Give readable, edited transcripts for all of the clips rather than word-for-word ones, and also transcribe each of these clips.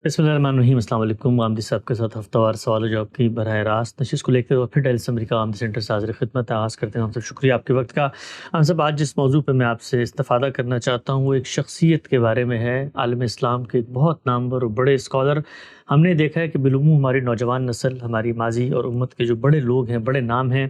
بسم اللہ الرحمن الرحیم۔ السلام علیکم۔ آمدی صاحب کے ساتھ ہفتہ وار سوال و جواب کی براہ راست نشست کو لے کر پھر ڈیلس امریکہ آمدی سینٹر سے حاضر خدمت آغاز کرتے ہیں۔ ہم سب شکریہ آپ کے وقت کا۔ ہم سب آج جس موضوع پہ میں آپ سے استفادہ کرنا چاہتا ہوں وہ ایک شخصیت کے بارے میں ہے، عالم اسلام کے ایک بہت نامور اور بڑے اسکالر۔ ہم نے دیکھا ہے کہ بالعموم ہماری نوجوان نسل، ہماری ماضی اور امت کے جو بڑے لوگ ہیں، بڑے نام ہیں،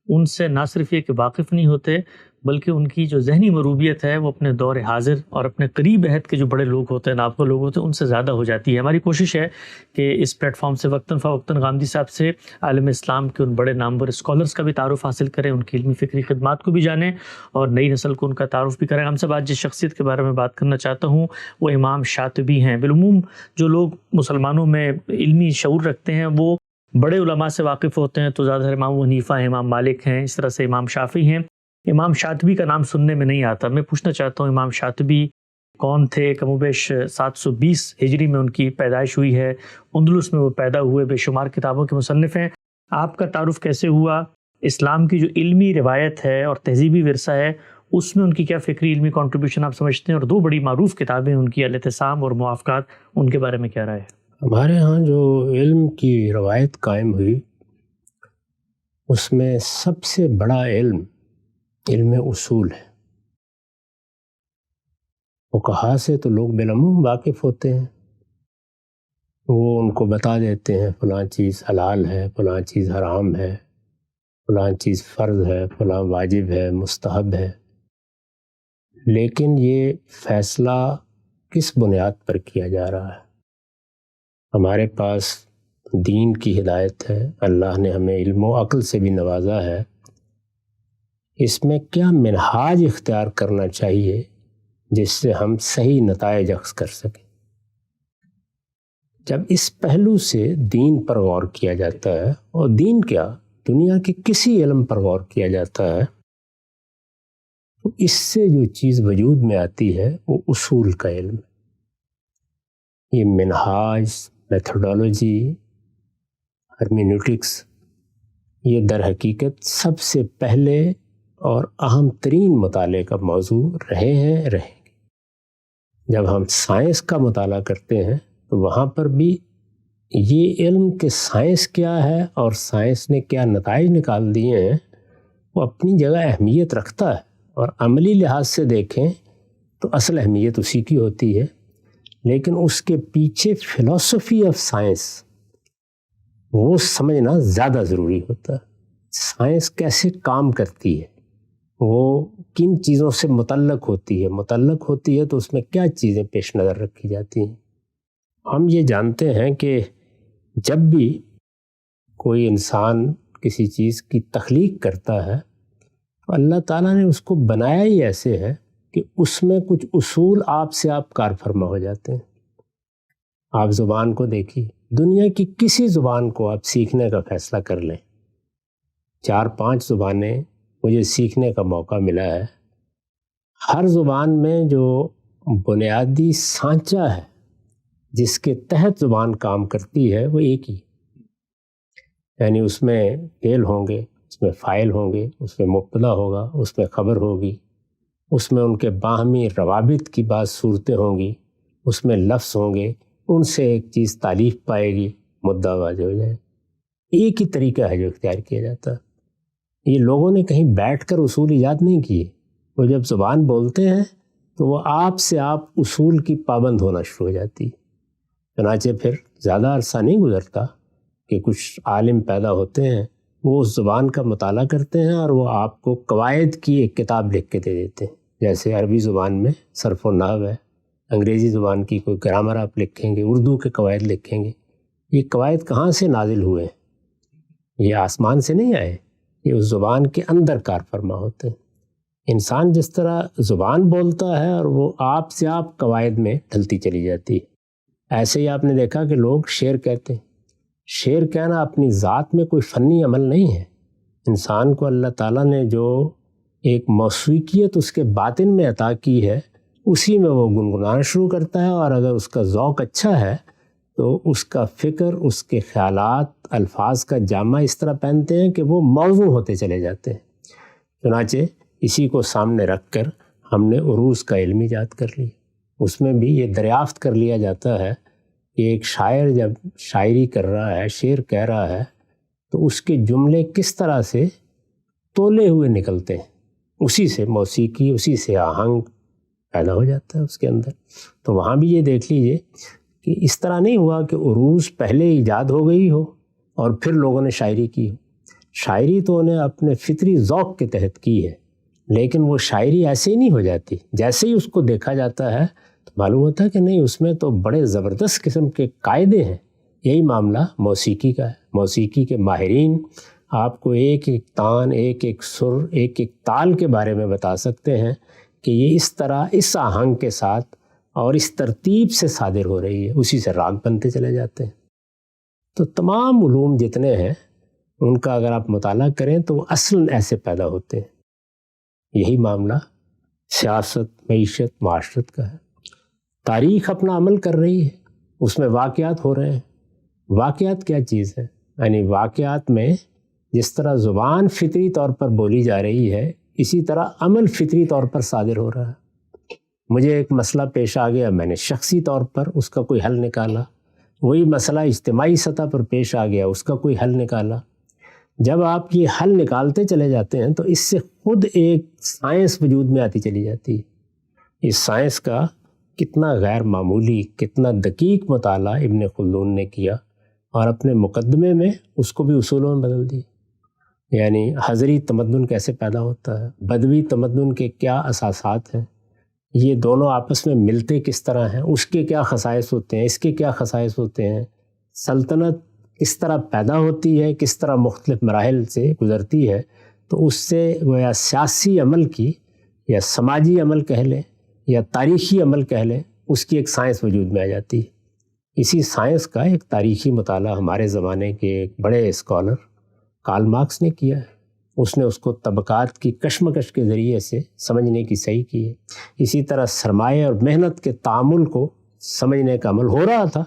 ان سے نہ صرف یہ کہ واقف نہیں ہوتے بلکہ ان کی جو ذہنی مروبیت ہے وہ اپنے دور حاضر اور اپنے قریب عہد کے جو بڑے لوگ ہوتے ہیں، نابغہ لوگ ہوتے ہیں، ان سے زیادہ ہو جاتی ہے۔ ہماری کوشش ہے کہ اس پلیٹ فارم سے وقتاً فوقتاً غامدی صاحب سے عالم اسلام کے ان بڑے نامور اسکالرز کا بھی تعارف حاصل کریں، ان کی علمی فکری خدمات کو بھی جانیں اور نئی نسل کو ان کا تعارف بھی کریں۔ ہم سب آج جس شخصیت کے بارے میں بات کرنا چاہتا ہوں وہ امام شاطبی ہیں۔ بالعموم جو لوگ مسلمانوں میں علمی شعور رکھتے ہیں وہ بڑے علماء سے واقف ہوتے ہیں، تو زیادہ تر امام حنیفہ ہیں، امام مالک ہیں، اس طرح سے امام شافعی ہیں۔ امام شاطبی کا نام سننے میں نہیں آتا۔ میں پوچھنا چاہتا ہوں امام شاطبی کون تھے؟ کم و بیش 720 ہجری میں ان کی پیدائش ہوئی ہے، اندلس میں وہ پیدا ہوئے، بے شمار کتابوں کے مصنف ہیں۔ آپ کا تعارف کیسے ہوا؟ اسلام کی جو علمی روایت ہے اور تہذیبی ورثہ ہے اس میں ان کی کیا فکری علمی کنٹریبیوشن آپ سمجھتے ہیں؟ اور دو بڑی معروف کتابیں ان کی، الاعتصام اور موافقات، ان کے بارے میں کیا رائے ہے؟ ہمارے ہاں جو علم کی روایت قائم ہوئی اس میں سب سے بڑا علم اصول ہے۔ فقہا سے تو لوگ بالعموم واقف ہوتے ہیں، وہ ان کو بتا دیتے ہیں فلاں چیز حلال ہے، فلاں چیز حرام ہے، فلاں چیز فرض ہے، فلاں واجب ہے، مستحب ہے۔ لیکن یہ فیصلہ کس بنیاد پر کیا جا رہا ہے؟ ہمارے پاس دین کی ہدایت ہے، اللہ نے ہمیں علم و عقل سے بھی نوازا ہے، اس میں کیا منہاج اختیار کرنا چاہیے جس سے ہم صحیح نتائج اخذ کر سکیں؟ جب اس پہلو سے دین پر غور کیا جاتا ہے، اور دین کیا دنیا کے کسی علم پر غور کیا جاتا ہے، تو اس سے جو چیز وجود میں آتی ہے وہ اصول کا علم ہے۔ یہ منہاج، میتھڈالوجی، ہرمینوٹکس، یہ در حقیقت سب سے پہلے اور اہم ترین مطالعے کا موضوع رہے ہیں، رہیں گے۔ جب ہم سائنس کا مطالعہ کرتے ہیں تو وہاں پر بھی یہ علم کہ سائنس کیا ہے اور سائنس نے کیا نتائج نکال دیے ہیں وہ اپنی جگہ اہمیت رکھتا ہے، اور عملی لحاظ سے دیکھیں تو اصل اہمیت اسی کی ہوتی ہے، لیکن اس کے پیچھے فلسفی آف سائنس وہ سمجھنا زیادہ ضروری ہوتا ہے۔ سائنس کیسے کام کرتی ہے، وہ کن چیزوں سے متعلق ہوتی ہے تو اس میں کیا چیزیں پیش نظر رکھی جاتی ہیں۔ ہم یہ جانتے ہیں کہ جب بھی کوئی انسان کسی چیز کی تخلیق کرتا ہے تو اللہ تعالیٰ نے اس کو بنایا ہی ایسے ہے کہ اس میں کچھ اصول آپ سے آپ کار فرما ہو جاتے ہیں۔ آپ زبان کو دیکھیے، دنیا کی کسی زبان کو آپ سیکھنے کا فیصلہ کر لیں، 4-5 زبانیں مجھے سیکھنے کا موقع ملا ہے، ہر زبان میں جو بنیادی سانچہ ہے جس کے تحت زبان کام کرتی ہے وہ ایک ہی، یعنی اس میں فعل ہوں گے، اس میں فاعل ہوں گے، اس میں مبتدا ہوگا، اس میں خبر ہوگی، اس میں ان کے باہمی روابط کی بعض صورتیں ہوں گی، اس میں لفظ ہوں گے، ان سے ایک چیز تعلیف پائے گی، مدعا واضح ہو جائے۔ ایک ہی طریقہ ہے جو اختیار کیا جاتا ہے۔ یہ لوگوں نے کہیں بیٹھ کر اصول ایجاد نہیں کیے، وہ جب زبان بولتے ہیں تو وہ آپ سے آپ اصول کی پابند ہونا شروع ہو جاتی ہے۔ چنانچہ پھر زیادہ عرصہ نہیں گزرتا کہ کچھ عالم پیدا ہوتے ہیں، وہ اس زبان کا مطالعہ کرتے ہیں اور وہ آپ کو قواعد کی ایک کتاب لکھ کے دے دیتے ہیں۔ جیسے عربی زبان میں صرف و نحو ہے، انگریزی زبان کی کوئی گرامر آپ لکھیں گے، اردو کے قواعد لکھیں گے۔ یہ قواعد کہاں سے نازل ہوئے ہیں؟ یہ آسمان سے نہیں آئے، یہ اس زبان کے اندر کار فرما ہوتے ہیں۔ انسان جس طرح زبان بولتا ہے اور وہ آپ سے آپ قواعد میں ڈھلتی چلی جاتی ہے، ایسے ہی آپ نے دیکھا کہ لوگ شعر کہتے ہیں۔ شعر کہنا اپنی ذات میں کوئی فنی عمل نہیں ہے۔ انسان کو اللہ تعالیٰ نے جو ایک موسیقیت اس کے باطن میں عطا کی ہے، اسی میں وہ گنگنانا شروع کرتا ہے، اور اگر اس کا ذوق اچھا ہے تو اس کا فکر، اس کے خیالات الفاظ کا جامہ اس طرح پہنتے ہیں کہ وہ موزوں ہوتے چلے جاتے ہیں۔ چنانچہ اسی کو سامنے رکھ کر ہم نے عروض کا علم ایجاد کر لیا۔ اس میں بھی یہ دریافت کر لیا جاتا ہے کہ ایک شاعر جب شاعری کر رہا ہے، شعر کہہ رہا ہے، تو اس کے جملے کس طرح سے تولے ہوئے نکلتے ہیں، اسی سے موسیقی، اسی سے آہنگ پیدا ہو جاتا ہے اس کے اندر۔ تو وہاں بھی یہ دیکھ لیجئے کہ اس طرح نہیں ہوا کہ عروض پہلے ایجاد ہو گئی ہو اور پھر لوگوں نے شاعری کی ہو۔ شاعری تو انہیں اپنے فطری ذوق کے تحت کی ہے، لیکن وہ شاعری ایسے ہی نہیں ہو جاتی۔ جیسے ہی اس کو دیکھا جاتا ہے تو معلوم ہوتا ہے کہ نہیں، اس میں تو بڑے زبردست قسم کے قاعدے ہیں۔ یہی معاملہ موسیقی کا ہے۔ موسیقی کے ماہرین آپ کو ایک ایک تان، ایک ایک سر، ایک ایک تال کے بارے میں بتا سکتے ہیں کہ یہ اس طرح، اس آہنگ کے ساتھ اور اس ترتیب سے صادر ہو رہی ہے، اسی سے راگ بنتے چلے جاتے ہیں۔ تو تمام علوم جتنے ہیں ان کا اگر آپ مطالعہ کریں تو وہ اصلاً ایسے پیدا ہوتے ہیں۔ یہی معاملہ سیاست، معیشت، معاشرت کا ہے۔ تاریخ اپنا عمل کر رہی ہے، اس میں واقعات ہو رہے ہیں۔ واقعات کیا چیز ہے؟ یعنی واقعات میں جس طرح زبان فطری طور پر بولی جا رہی ہے، اسی طرح عمل فطری طور پر صادر ہو رہا ہے۔ مجھے ایک مسئلہ پیش آ گیا، میں نے شخصی طور پر اس کا کوئی حل نکالا۔ وہی مسئلہ اجتماعی سطح پر پیش آ گیا، اس کا کوئی حل نکالا۔ جب آپ یہ حل نکالتے چلے جاتے ہیں تو اس سے خود ایک سائنس وجود میں آتی چلی جاتی ہے۔ اس سائنس کا کتنا غیر معمولی، کتنا دقیق مطالعہ ابن خلدون نے کیا اور اپنے مقدمے میں اس کو بھی اصولوں میں بدل دیا۔ یعنی حضری تمدن کیسے پیدا ہوتا ہے، بدوی تمدن کے کیا اساسات ہیں، یہ دونوں آپس میں ملتے کس طرح ہیں، اس کے کیا خصائص ہوتے ہیں، اس کے کیا خصائص ہوتے ہیں، سلطنت کس طرح پیدا ہوتی ہے، کس طرح مختلف مراحل سے گزرتی ہے، تو اس سے گویا سیاسی عمل کی یا سماجی عمل کہہ لیں یا تاریخی عمل کہہ لیں، اس کی ایک سائنس وجود میں آ جاتی ہے۔ اسی سائنس کا ایک تاریخی مطالعہ ہمارے زمانے کے ایک بڑے اسکالر کارل مارکس نے کیا ہے۔ اس نے اس کو طبقات کی کشمکش کے ذریعے سے سمجھنے کی صحیح کی ہے۔ اسی طرح سرمایہ اور محنت کے تعامل کو سمجھنے کا عمل ہو رہا تھا۔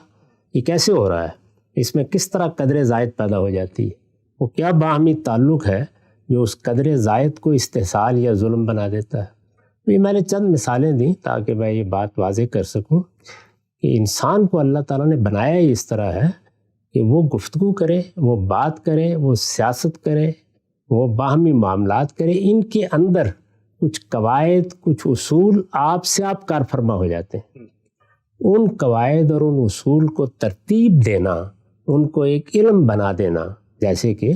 یہ کیسے ہو رہا ہے، اس میں کس طرح قدر زائد پیدا ہو جاتی ہے، وہ کیا باہمی تعلق ہے جو اس قدر زائد کو استحصال یا ظلم بنا دیتا ہے۔ تو یہ میں نے چند مثالیں دیں تاکہ میں یہ بات واضح کر سکوں کہ انسان کو اللہ تعالیٰ نے بنایا ہی اس طرح ہے کہ وہ گفتگو کرے، وہ بات کرے، وہ سیاست کرے، وہ باہمی معاملات کرے۔ ان کے اندر کچھ قواعد، کچھ اصول آپ سے آپ کار فرما ہو جاتے ہیں۔ ان قواعد اور ان اصول کو ترتیب دینا، ان کو ایک علم بنا دینا، جیسے کہ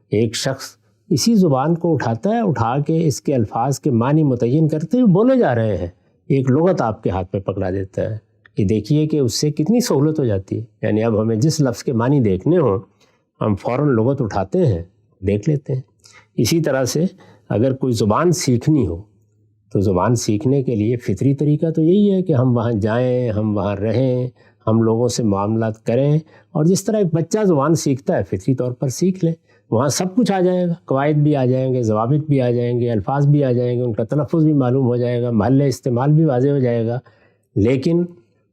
ایک شخص اسی زبان کو اٹھاتا ہے، اٹھا کے اس کے الفاظ کے معنی متعین کرتے ہوئے بولے جا رہے ہیں، ایک لغت آپ کے ہاتھ میں پکڑا دیتا ہے۔ یہ دیکھیے کہ اس سے کتنی سہولت ہو جاتی ہے۔ یعنی اب ہمیں جس لفظ کے معنی دیکھنے ہوں، ہم فوراً لغت اٹھاتے ہیں، دیکھ لیتے ہیں۔ اسی طرح سے اگر کوئی زبان سیکھنی ہو تو زبان سیکھنے کے لیے فطری طریقہ تو یہی ہے کہ ہم وہاں جائیں، ہم وہاں رہیں، ہم لوگوں سے معاملات کریں، اور جس طرح ایک بچہ زبان سیکھتا ہے فطری طور پر سیکھ لیں۔ وہاں سب کچھ آ جائے گا، قواعد بھی آ جائیں گے، ضوابط بھی آ جائیں گے، الفاظ بھی آ جائیں گے، ان کا تلفظ بھی معلوم ہو جائے گا، محل استعمال بھی واضح ہو جائے گا۔ لیکن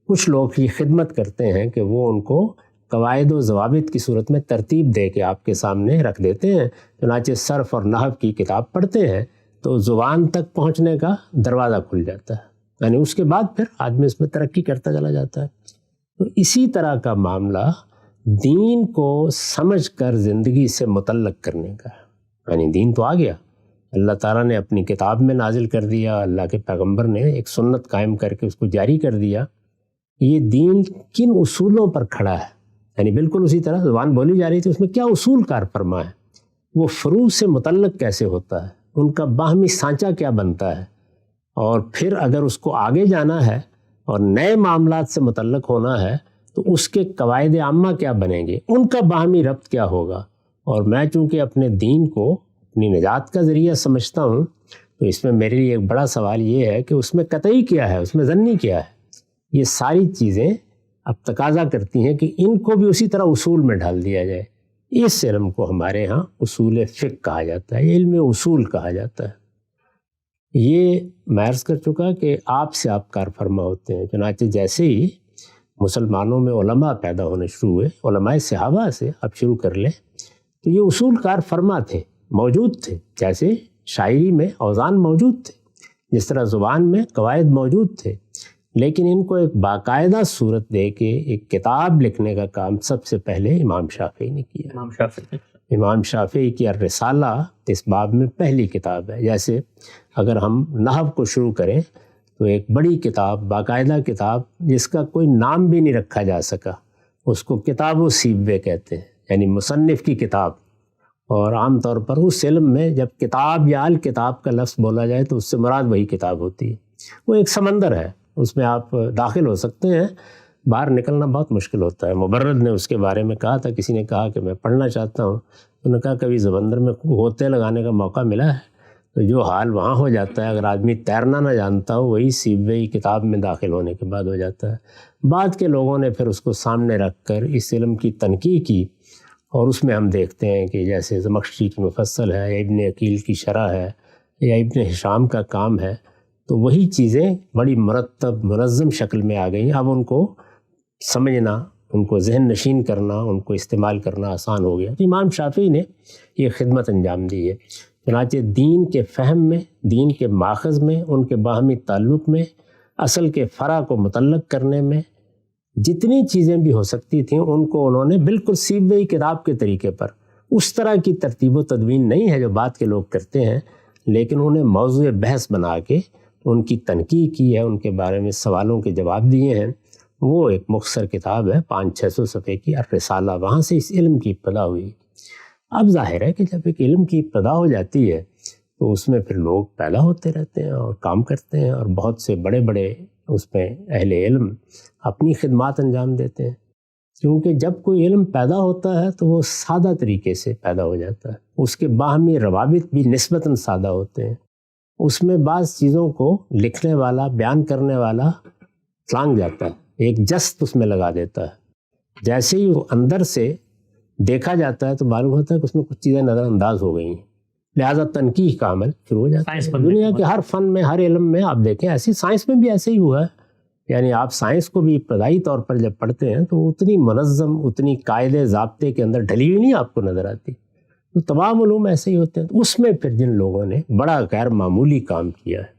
کچھ لوگ یہ خدمت کرتے ہیں کہ وہ ان کو قواعد و ضوابط کی صورت میں ترتیب دے کے آپ کے سامنے رکھ دیتے ہیں۔ چنانچہ صرف اور نحو کی کتاب پڑھتے ہیں تو زبان تک پہنچنے کا دروازہ کھل جاتا ہے، یعنی اس کے بعد پھر آدمی اس میں ترقی کرتا چلا جاتا ہے۔ تو اسی طرح کا معاملہ دین کو سمجھ کر زندگی سے متعلق کرنے کا ہے۔ یعنی دین تو آ گیا، اللہ تعالیٰ نے اپنی کتاب میں نازل کر دیا، اللہ کے پیغمبر نے ایک سنت قائم کر کے اس کو جاری کر دیا۔ یہ دین کن اصولوں پر کھڑا ہے، یعنی بالکل اسی طرح زبان بولی جا رہی تھی، اس میں کیا اصول کار فرما ہے، وہ فروع سے متعلق کیسے ہوتا ہے، ان کا باہمی سانچہ کیا بنتا ہے، اور پھر اگر اس کو آگے جانا ہے اور نئے معاملات سے متعلق ہونا ہے تو اس کے قواعد عامہ کیا بنیں گے، ان کا باہمی ربط کیا ہوگا۔ اور میں چونکہ اپنے دین کو اپنی نجات کا ذریعہ سمجھتا ہوں تو اس میں میرے لیے ایک بڑا سوال یہ ہے کہ اس میں قطعی کیا ہے، اس میں ظنی کیا ہے۔ یہ ساری چیزیں اب تقاضا کرتی ہیں کہ ان کو بھی اسی طرح اصول میں ڈال دیا جائے۔ اس علم کو ہمارے ہاں اصول فقہ کہا جاتا ہے، علم اصول کہا جاتا ہے۔ یہ میں عرض کر چکا کہ آپ سے آپ کار فرما ہوتے ہیں۔ چنانچہ جیسے ہی مسلمانوں میں علماء پیدا ہونے شروع ہوئے، علماء صحابہ سے آپ شروع کر لیں، تو یہ اصول کار فرما تھے، موجود تھے۔ جیسے شاعری میں اوزان موجود تھے، جس طرح زبان میں قواعد موجود تھے، لیکن ان کو ایک باقاعدہ صورت دے کے ایک کتاب لکھنے کا کام سب سے پہلے امام شافعی نے کیا۔ امام شافعی کی الرسالہ اس باب میں پہلی کتاب ہے۔ جیسے اگر ہم نحو کو شروع کریں تو ایک بڑی کتاب، باقاعدہ کتاب جس کا کوئی نام بھی نہیں رکھا جا سکا، اس کو کتاب و سیبوے کہتے ہیں، یعنی مصنف کی کتاب۔ اور عام طور پر اس علم میں جب کتاب یا الکتاب کا لفظ بولا جائے تو اس سے مراد وہی کتاب ہوتی ہے۔ وہ ایک سمندر ہے، اس میں آپ داخل ہو سکتے ہیں، باہر نکلنا بہت مشکل ہوتا ہے۔ مبرد نے اس کے بارے میں کہا تھا، کسی نے کہا کہ میں پڑھنا چاہتا ہوں، انہوں نے کہا کبھی سمندر میں غوطے لگانے کا موقع ملا ہے؟ تو جو حال وہاں ہو جاتا ہے، اگر آدمی تیرنا نہ جانتا ہو، وہی سیبوے کتاب میں داخل ہونے کے بعد ہو جاتا ہے۔ بعد کے لوگوں نے پھر اس کو سامنے رکھ کر اس علم کی تنقیح کی، اور اس میں ہم دیکھتے ہیں کہ جیسے زمخشری کی مفصل ہے، یا ابن عقیل کی شرح ہے، یا ابن ہشام کا کام ہے، تو وہی چیزیں بڑی مرتب منظم شکل میں آ گئیں۔ اب ان کو سمجھنا، ان کو ذہن نشین کرنا، ان کو استعمال کرنا آسان ہو گیا۔ امام شافعی نے یہ خدمت انجام دی ہے۔ چنانچہ دین کے فہم میں، دین کے ماخذ میں، ان کے باہمی تعلق میں، اصل کے فرع کو متعلق کرنے میں جتنی چیزیں بھی ہو سکتی تھیں، ان کو انہوں نے بالکل سیبوئی کتاب کے طریقے پر، اس طرح کی ترتیب و تدوین نہیں ہے جو بعد کے لوگ کرتے ہیں، لیکن انہیں موضوع بحث بنا کے ان کی تنقیح کی ہے، ان کے بارے میں سوالوں کے جواب دیے ہیں۔ وہ ایک مختصر کتاب ہے، 500-600 صفحے کی الرسالہ۔ وہاں سے اس علم کی ابتدا ہوئی۔ اب ظاہر ہے کہ جب ایک علم کی ابتدا ہو جاتی ہے تو اس میں پھر لوگ پیدا ہوتے رہتے ہیں اور کام کرتے ہیں، اور بہت سے بڑے بڑے اس میں اہل علم اپنی خدمات انجام دیتے ہیں۔ کیونکہ جب کوئی علم پیدا ہوتا ہے تو وہ سادہ طریقے سے پیدا ہو جاتا ہے، اس کے باہمی روابط بھی نسبتاً سادہ ہوتے ہیں۔ اس میں بعض چیزوں کو لکھنے والا، بیان کرنے والا پھلانگ جاتا ہے، ایک جست اس میں لگا دیتا ہے۔ جیسے ہی وہ اندر سے دیکھا جاتا ہے تو معلوم ہوتا ہے کہ اس میں کچھ چیزیں نظر انداز ہو گئی ہیں، لہٰذا تنقیح کا عمل شروع ہو جاتا ہے۔ دنیا کے ہر فن میں، ہر علم میں آپ دیکھیں، ایسی سائنس میں بھی ایسے ہی ہوا ہے۔ یعنی آپ سائنس کو بھی ابتدائی طور پر جب پڑھتے ہیں تو اتنی منظم، اتنی قاعدے ضابطے کے اندر ڈھلی ہوئی نہیں آپ کو نظر آتی۔ تو تمام علوم ایسے ہی ہوتے ہیں۔ اس میں پھر جن لوگوں نے بڑا غیر معمولی کام کیا ہے،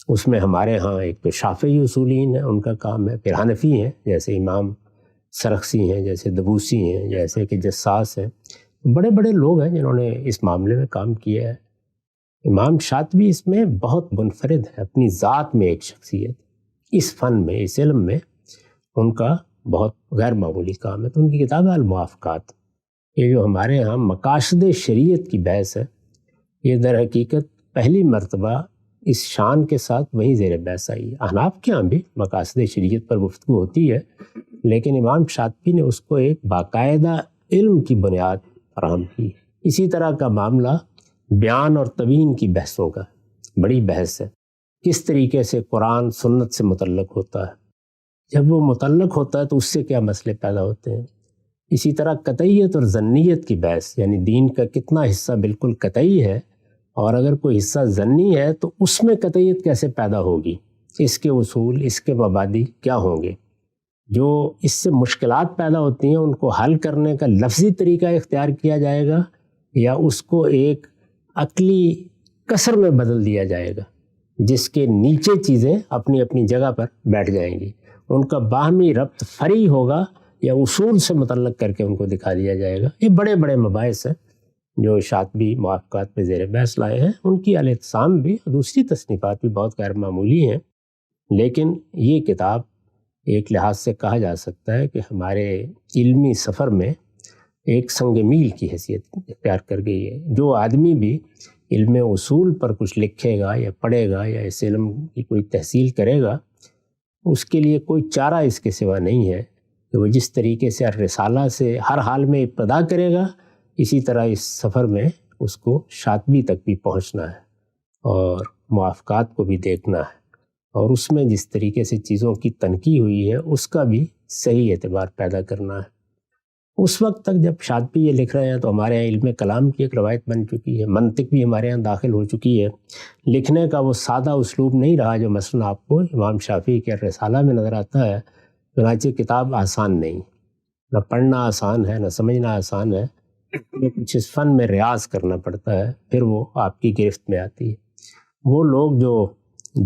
اس میں ہمارے ہاں ایک تو شافعی اصولین ہیں، ان کا کام ہے، پھر حنفی ہیں جیسے امام سرخسی ہیں، جیسے دبوسی ہیں، جیسے کہ جساس ہیں، بڑے بڑے لوگ ہیں جنہوں نے اس معاملے میں کام کیا ہے۔ امام شاطبی اس میں بہت منفرد ہے، اپنی ذات میں ایک شخصیت، اس فن میں، اس علم میں ان کا بہت غیر معمولی کام ہے۔ تو ان کی کتاب ہے الموافقات۔ یہ جو ہمارے ہاں مقاصد شریعت کی بحث ہے، یہ در حقیقت پہلی مرتبہ اس شان کے ساتھ وہیں زیر بحث آئی ہے۔ احناف کے ہاں بھی مقاصد شریعت پر گفتگو ہوتی ہے، لیکن امام شاطبی نے اس کو ایک باقاعدہ علم کی بنیاد فراہم کی۔ اسی طرح کا معاملہ بیان اور تبیین کی بحثوں کا، بڑی بحث ہے، کس طریقے سے قرآن سنت سے متعلق ہوتا ہے، جب وہ متعلق ہوتا ہے تو اس سے کیا مسئلے پیدا ہوتے ہیں۔ اسی طرح قطعیت اور ظنیت کی بحث، یعنی دین کا کتنا حصہ بالکل قطعی ہے، اور اگر کوئی حصہ ظنی ہے تو اس میں قطعیت کیسے پیدا ہوگی، اس کے اصول، اس کے مبادی کیا ہوں گے۔ جو اس سے مشکلات پیدا ہوتی ہیں ان کو حل کرنے کا لفظی طریقہ اختیار کیا جائے گا، یا اس کو ایک عقلی کسر میں بدل دیا جائے گا جس کے نیچے چیزیں اپنی اپنی جگہ پر بیٹھ جائیں گی۔ ان کا باہمی ربط فرعی ہوگا یا اصول سے متعلق کر کے ان کو دکھا دیا جائے گا۔ یہ بڑے بڑے مباحث ہیں جو شاطبی موافقات میں زیر بحث لائے ہیں۔ ان کی الاعتصام بھی، دوسری تصنیفات بھی بہت غیر معمولی ہیں، لیکن یہ کتاب ایک لحاظ سے کہا جا سکتا ہے کہ ہمارے علمی سفر میں ایک سنگ میل کی حیثیت اختیار کر گئی ہے۔ جو آدمی بھی علم اصول پر کچھ لکھے گا یا پڑھے گا یا اس علم کی کوئی تحصیل کرے گا، اس کے لیے کوئی چارہ اس کے سوا نہیں ہے کہ وہ جس طریقے سے الرسالہ سے ہر حال میں ابتدا کرے گا، اسی طرح اس سفر میں اس کو شاطبی تک بھی پہنچنا ہے اور موافقات کو بھی دیکھنا ہے، اور اس میں جس طریقے سے چیزوں کی تنقیح ہوئی ہے اس کا بھی صحیح اعتبار پیدا کرنا ہے۔ اس وقت تک جب شاطبی یہ لکھ رہے ہیں تو ہمارے یہاں علم کلام کی ایک روایت بن چکی ہے، منطق بھی ہمارے یہاں داخل ہو چکی ہے۔ لکھنے کا وہ سادہ اسلوب نہیں رہا جو مثلا آپ کو امام شافعی کے رسالہ میں نظر آتا ہے۔ چنانچہ کتاب آسان نہیں، نہ پڑھنا آسان ہے، نہ سمجھنا آسان ہے، کچھ اس فن میں ریاض کرنا پڑتا ہے، پھر وہ آپ کی گرفت میں آتی ہے۔ وہ لوگ جو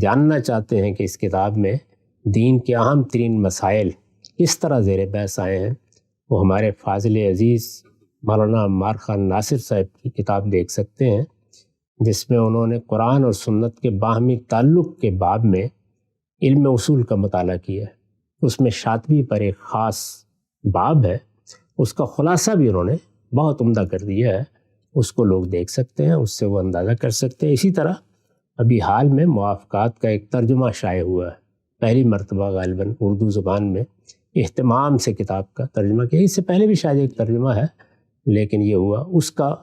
جاننا چاہتے ہیں کہ اس کتاب میں دین کے اہم ترین مسائل کس طرح زیر بحث آئے ہیں وہ ہمارے فاضل عزیز مولانا عمار خان ناصر صاحب کی کتاب دیکھ سکتے ہیں، جس میں انہوں نے قرآن اور سنت کے باہمی تعلق کے باب میں علم اصول کا مطالعہ کیا ہے۔ اس میں شاطبی پر ایک خاص باب ہے، اس کا خلاصہ بھی انہوں نے بہت عمدہ کر دیا ہے، اس کو لوگ دیکھ سکتے ہیں، اس سے وہ اندازہ کر سکتے ہیں۔ اسی طرح ابھی حال میں موافقات کا ایک ترجمہ شائع ہوا ہے، پہلی مرتبہ غالباً اردو زبان میں اہتمام سے کتاب کا ترجمہ کیا، اس سے پہلے بھی شاید ایک ترجمہ ہے لیکن یہ ہوا، اس کا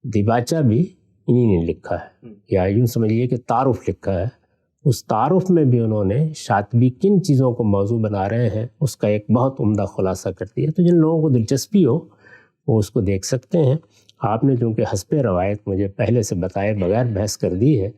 دیباچہ بھی انہی نے لکھا ہے، یا یوں سمجھیے کہ تعارف لکھا ہے۔ اس تعارف میں بھی انہوں نے شاطبی کن چیزوں کو موضوع بنا رہے ہیں اس کا ایک بہت عمدہ خلاصہ کر دیا، تو جن لوگوں کو دلچسپی ہو وہ اس کو دیکھ سکتے ہیں۔ آپ نے چونکہ حسب روایت مجھے پہلے سے بتائے بغیر بحث کر دی ہے،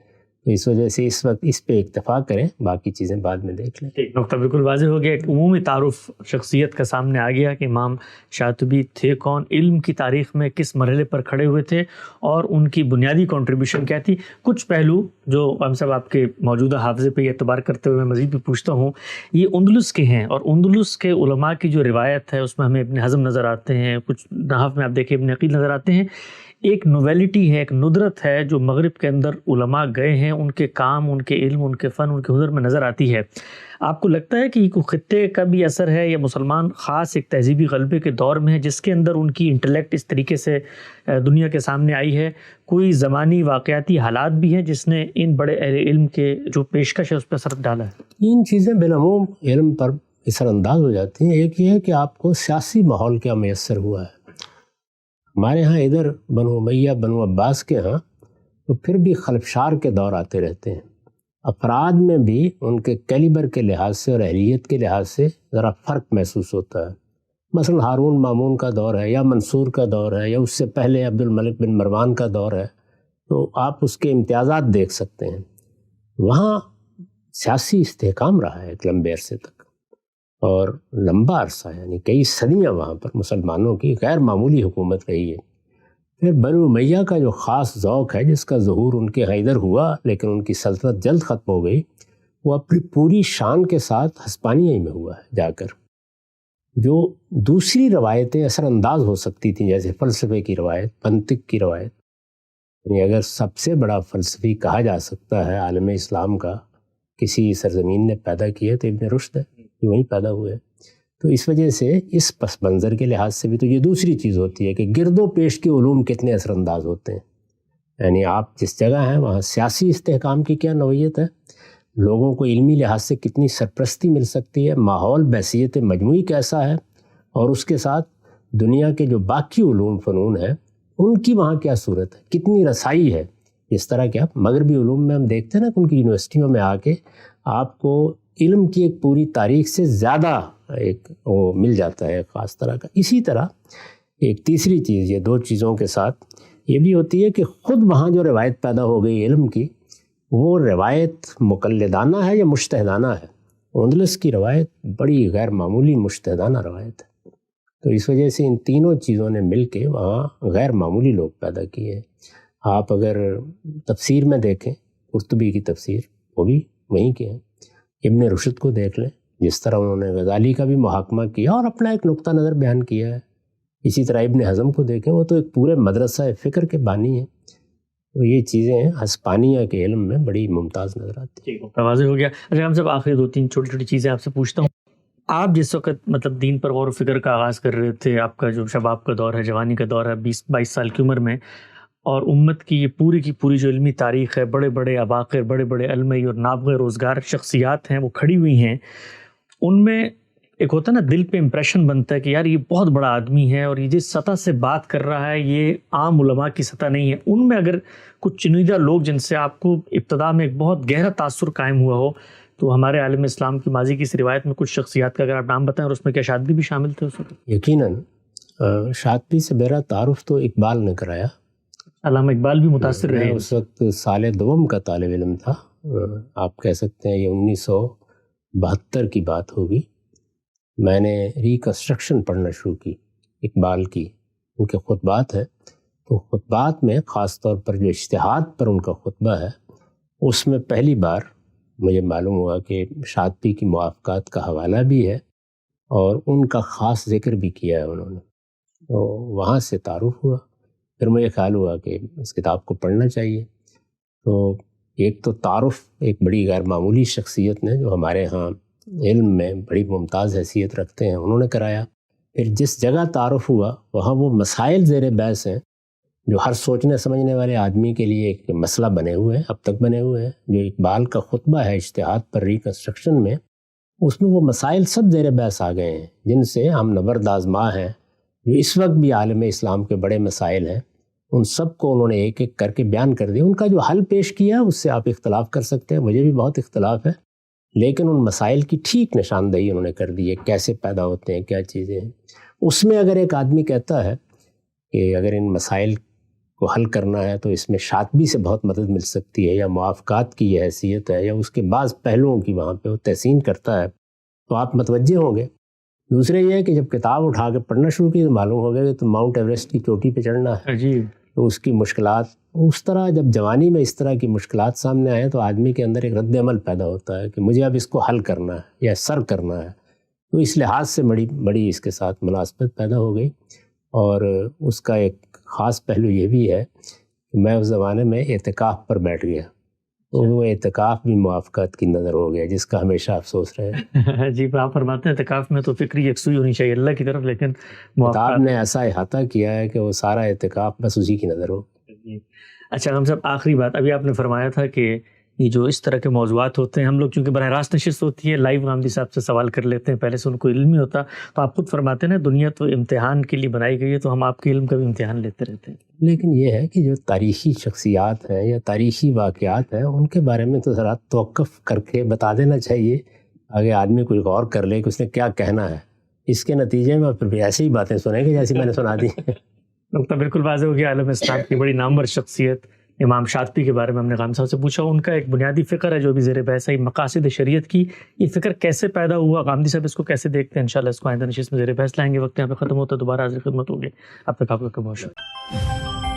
تو اس وجہ سے اس وقت اس پہ اکتفا کریں، باقی چیزیں بعد میں دیکھ لیں۔ نقطہ بالکل واضح ہو گیا، ایک عمومی تعارف شخصیت کا سامنے آ گیا کہ امام شاطبی تھے کون، علم کی تاریخ میں کس مرحلے پر کھڑے ہوئے تھے اور ان کی بنیادی کنٹریبیوشن کیا تھی۔ کچھ پہلو جو ہم سب آپ کے موجودہ حافظے پہ اعتبار کرتے ہوئے میں مزید بھی پوچھتا ہوں، یہ اندلس کے ہیں اور اندلس کے علماء کی جو روایت ہے اس میں ہمیں ابن حزم نظر آتے ہیں، کچھ نحو میں آپ دیکھیں ابن عقیل نظر آتے ہیں۔ ایک نویلٹی ہے، ایک ندرت ہے جو مغرب کے اندر علماء گئے ہیں، ان کے کام، ان کے علم، ان کے فن، ان کے ہنر میں نظر آتی ہے۔ آپ کو لگتا ہے کہ یہ خطے کا بھی اثر ہے یا مسلمان خاص ایک تہذیبی غلبے کے دور میں ہے جس کے اندر ان کی انٹلیکٹ اس طریقے سے دنیا کے سامنے آئی ہے؟ کوئی زمانی واقعاتی حالات بھی ہیں جس نے ان بڑے اہل علم کے جو پیشکش ہے اس پہ اثر ڈالا ہے؟ تین چیزیں بالعموم علم پر اثر انداز ہو جاتی ہیں۔ ایک یہ ہے کہ آپ کو سیاسی ماحول کیا میسر ہوا ہے۔ ہمارے ہاں ادھر بنو امیہ بنو عباس کے ہاں تو پھر بھی خلفشار کے دور آتے رہتے ہیں، افراد میں بھی ان کے کیلیبر کے لحاظ سے اور اہلیت کے لحاظ سے ذرا فرق محسوس ہوتا ہے۔ مثلا ہارون مامون کا دور ہے یا منصور کا دور ہے یا اس سے پہلے عبد الملک بن مروان کا دور ہے، تو آپ اس کے امتیازات دیکھ سکتے ہیں۔ وہاں سیاسی استحکام رہا ہے ایک لمبے عرصے تک، اور لمبا عرصہ یعنی کئی صدیاں وہاں پر مسلمانوں کی غیر معمولی حکومت رہی ہے۔ پھر بنو امیہ کا جو خاص ذوق ہے جس کا ظہور ان کے ادھر ہوا لیکن ان کی سلطنت جلد ختم ہو گئی، وہ اپنی پوری شان کے ساتھ ہسپانیہ ہی میں ہوا ہے جا کر۔ جو دوسری روایتیں اثر انداز ہو سکتی تھیں جیسے فلسفے کی روایت، منطق کی روایت، یعنی اگر سب سے بڑا فلسفی کہا جا سکتا ہے عالم اسلام کا کسی سرزمین نے پیدا کیا تو ابن رشد ہے، جو وہیں پیدا ہوئے۔ تو اس وجہ سے اس پس منظر کے لحاظ سے بھی تو یہ دوسری چیز ہوتی ہے کہ گرد و پیش کے علوم کتنے اثر انداز ہوتے ہیں۔ یعنی آپ جس جگہ ہیں وہاں سیاسی استحکام کی کیا نوعیت ہے، لوگوں کو علمی لحاظ سے کتنی سرپرستی مل سکتی ہے، ماحول بحیثیت مجموعی کیسا ہے، اور اس کے ساتھ دنیا کے جو باقی علوم فنون ہیں ان کی وہاں کیا صورت ہے، کتنی رسائی ہے۔ جس طرح کہ آپ مغربی علوم میں ہم دیکھتے ہیں نا کہ ان کی یونیورسٹیوں میں آ کے آپ کو علم کی ایک پوری تاریخ سے زیادہ ایک وہ مل جاتا ہے خاص طرح کا۔ اسی طرح ایک تیسری چیز یہ دو چیزوں کے ساتھ یہ بھی ہوتی ہے کہ خود وہاں جو روایت پیدا ہو گئی علم کی، وہ روایت مقلدانہ ہے یا مجتہدانہ ہے۔ اندلس کی روایت بڑی غیر معمولی مجتہدانہ روایت ہے، تو اس وجہ سے ان تینوں چیزوں نے مل کے وہاں غیر معمولی لوگ پیدا کیے ہیں۔ آپ اگر تفسیر میں دیکھیں قرطبی کی تفسیر، وہ بھی وہیں کے ہیں۔ ابن رشد کو دیکھ لیں، جس طرح انہوں نے غزالی کا بھی محاکمہ کیا اور اپنا ایک نقطہ نظر بیان کیا ہے۔ اسی طرح ابن حزم کو دیکھیں، وہ تو ایک پورے مدرسہ فکر کے بانی ہیں۔ تو یہ چیزیں ہسپانیہ کے علم میں بڑی ممتاز نظر آتی ہیں۔ واضح ہو گیا۔ اچھا ہم سب آخری دو تین چھوٹی چھوٹی چیزیں آپ سے پوچھتا ہوں۔ آپ جس وقت مطلب دین پر غور و فکر کا آغاز کر رہے تھے، آپ کا جو شباب کا دور ہے، جوانی کا دور ہے، 20-22 سال کی عمر میں، اور امت کی یہ پوری جو علمی تاریخ ہے، بڑے بڑے عباقر، بڑے بڑے علمی اور نابغہ روزگار شخصیات ہیں وہ کھڑی ہوئی ہیں، ان میں ایک ہوتا ہے نا دل پہ امپریشن بنتا ہے کہ یار یہ بہت بڑا آدمی ہے اور یہ جس سطح سے بات کر رہا ہے یہ عام علماء کی سطح نہیں ہے۔ ان میں اگر کچھ چنیدہ لوگ جن سے آپ کو ابتدا میں ایک بہت گہرا تاثر قائم ہوا ہو، تو ہمارے عالم اسلام کی ماضی کی اس روایت میں کچھ شخصیات کا اگر آپ نام بتائیں، اور اس میں کیا شاطبی بھی شامل تھے اس وقت؟ یقیناً شاطبی سے میرا تعارف تو اقبال نے کرایا۔ علامہ اقبال بھی متاثر رہے میں ہیں۔ اس وقت سال دوم کا طالب علم تھا، آپ کہہ سکتے ہیں یہ 1972 کی بات ہوگی۔ میں نے ریکنسٹرکشن پڑھنا شروع کی اقبال کی، ان کے خطبات ہیں، تو خطبات میں خاص طور پر جو اجتہاد پر ان کا خطبہ ہے، اس میں پہلی بار مجھے معلوم ہوا کہ شاطبی کی موافقات کا حوالہ بھی ہے اور ان کا خاص ذکر بھی کیا ہے انہوں نے، تو وہاں سے تعارف ہوا۔ پھر مجھے خیال ہوا کہ اس کتاب کو پڑھنا چاہیے۔ تو ایک تو تعارف ایک بڑی غیر معمولی شخصیت نے جو ہمارے ہاں علم میں بڑی ممتاز حیثیت رکھتے ہیں انہوں نے کرایا۔ پھر جس جگہ تعارف ہوا وہاں وہ مسائل زیر بحث ہیں جو ہر سوچنے سمجھنے والے آدمی کے لیے ایک مسئلہ بنے ہوئے ہیں، اب تک بنے ہوئے ہیں۔ جو اقبال کا خطبہ ہے اجتہاد پر ریکنسٹرکشن میں، اس میں وہ مسائل سب زیر بحث آ گئے ہیں جن سے ہم نبرد آزما ہیں، جو اس وقت بھی عالم اسلام کے بڑے مسائل ہیں، ان سب کو انہوں نے ایک ایک کر کے بیان کر دیا۔ ان کا جو حل پیش کیا اس سے آپ اختلاف کر سکتے ہیں، مجھے بھی بہت اختلاف ہے، لیکن ان مسائل کی ٹھیک نشاندہی انہوں نے کر دی ہے، کیسے پیدا ہوتے ہیں، کیا چیزیں ہیں۔ اس میں اگر ایک آدمی کہتا ہے کہ اگر ان مسائل کو حل کرنا ہے تو اس میں شاطبی سے بہت مدد مل سکتی ہے، یا موافقات کی یہ حیثیت ہے، یا اس کے بعض پہلوؤں کی وہاں پہ وہ تحسین کرتا ہے، تو آپ متوجہ ہوں گے۔ دوسرے یہ ہے کہ جب کتاب اٹھا کے پڑھنا شروع کی تو معلوم ہو گیا کہ تو ماؤنٹ ایوریسٹ کی چوٹی پہ چڑھنا ہے، عجیب۔ تو اس کی مشکلات اس طرح جب جوانی میں اس طرح کی مشکلات سامنے آئیں تو آدمی کے اندر ایک رد عمل پیدا ہوتا ہے کہ مجھے اب اس کو حل کرنا ہے یا سر کرنا ہے۔ تو اس لحاظ سے بڑی اس کے ساتھ مناسبت پیدا ہو گئی، اور اس کا ایک خاص پہلو یہ بھی ہے کہ میں اس زمانے میں اعتکاف پر بیٹھ گیا، تو وہ اعتکاف بھی موافقت کی نظر ہو گیا جس کا ہمیشہ افسوس رہے۔ جی، آپ فرماتے ہیں اعتکاف میں تو فکری یکسوئی ہونی چاہیے اللہ کی طرف، لیکن کتاب نے ایسا احاطہ کیا ہے کہ وہ سارا اعتکاف بس اسی کی نظر ہو۔ اچھا ہم صاحب، آخری بات، ابھی آپ نے فرمایا تھا کہ یہ جو اس طرح کے موضوعات ہوتے ہیں، ہم لوگ چونکہ براہ راست نشست ہوتی ہے، لائیو غامدی صاحب سے سوال کر لیتے ہیں، پہلے سے ان کو علم نہیں ہوتا، تو آپ خود فرماتے ہیں نا دنیا تو امتحان کے لیے بنائی گئی ہے، تو ہم آپ کے علم کا بھی امتحان لیتے رہتے ہیں۔ لیکن یہ ہے کہ جو تاریخی شخصیات ہیں یا تاریخی واقعات ہیں ان کے بارے میں تو ذرا توقف کر کے بتا دینا چاہیے، آگے آدمی کوئی غور کر لے کہ اس نے کیا کہنا ہے، اس کے نتیجے میں پھر بھی ایسی ہی باتیں سنیں گے جیسی میں نے سنا دی۔ نقطہ بالکل واضح ہو گیا۔ عالم اسلام کی بڑی نامور شخصیت امام شاطبی کے بارے میں ہم نے غام صاحب سے پوچھا، ان کا ایک بنیادی فکر ہے جو بھی زیر بحث ہے، مقاصد شریعت کی، یہ فکر کیسے پیدا ہوا، غامدی صاحب اس کو کیسے دیکھتے ہیں، انشاءاللہ اس کو آئندہ نشست میں زیر بحث لائیں گے۔ وقت یہاں پہ ختم ہوتا ہے، دوبارہ حاضر خدمت ہوگی، اب تک آپ کا بہت شکریہ۔